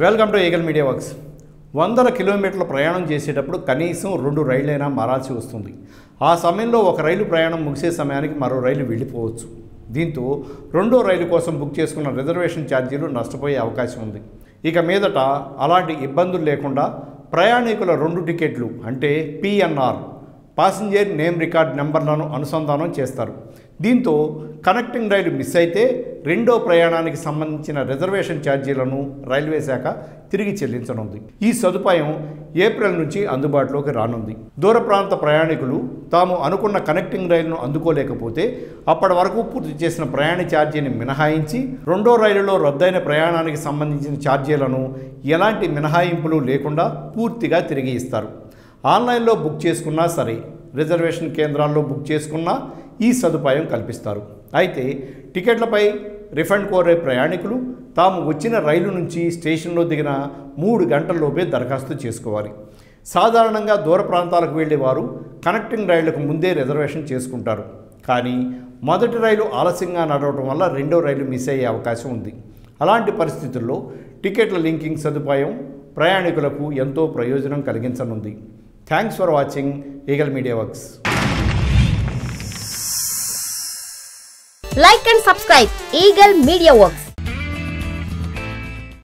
Welcome to eagle Media works. 100 కిలోమీటర్ల ప్రయాణం చేసేటప్పుడు కనీసం 2 రైళ్లైనా మారాల్సి వస్తుంది. ఆ సమయంలో ఒక రైలు ప్రయాణం ముగిసే సమయానికి మరో రైలు వెళ్ళిపోవచ్చు. దీంతో రెండో రైలు కోసం బుక్ చేసుకున్న రిజర్వేషన్ ఛార్జీలు నష్టపోయే అవకాశం ఉంది. ఇక మీదట అలాంటి ఇబ్బందులు లేకుండా ప్రయాణికుల 2 టికెట్లు అంటే పిఎన్ఆర్ పాసింజర్ నేమ్ రికార్డ్ నెంబర్లను అనుసంధానం చేస్తారు. దీంతో కనెక్టింగ్ రైలు మిస్ అయితే రెండో ప్రయాణానికి సంబంధించిన రిజర్వేషన్ ఛార్జీలను రైల్వే శాఖ తిరిగి చెల్లించనుంది. ఈ సదుపాయం ఏప్రిల్ నుంచి అందుబాటులోకి రానుంది. దూర ప్రాంత ప్రయాణికులు తాము అనుకున్న కనెక్టింగ్ రైలును అందుకోలేకపోతే అప్పటి వరకు పూర్తి చేసిన ప్రయాణ ఛార్జీని మినహాయించి రెండో రైలులో రద్దయిన ప్రయాణానికి సంబంధించిన ఛార్జీలను ఎలాంటి మినహాయింపులు లేకుండా పూర్తిగా తిరిగి ఇస్తారు. ఆన్లైన్లో బుక్ చేసుకున్నా సరే, రిజర్వేషన్ కేంద్రాల్లో బుక్ చేసుకున్నా ఈ సదుపాయం కల్పిస్తారు. అయితే టికెట్లపై రిఫండ్ కోరే ప్రయాణికులు తాము వచ్చిన రైలు నుంచి స్టేషన్లో దిగిన 3 గంటల్లోపే దరఖాస్తు చేసుకోవాలి. సాధారణంగా దూర ప్రాంతాలకు వెళ్ళే వారు కనెక్టింగ్ రైళ్లకు ముందే రిజర్వేషన్ చేసుకుంటారు. కానీ మొదటి రైలు ఆలస్యంగా నడవడం వల్ల రెండో రైలు మిస్ అయ్యే అవకాశం ఉంది. అలాంటి పరిస్థితుల్లో టికెట్ల లింకింగ్ సదుపాయం ప్రయాణికులకు ఎంతో ప్రయోజనం కలిగించనుంది. Thanks for watching Eagle Media Works. Like and subscribe Eagle Media Works.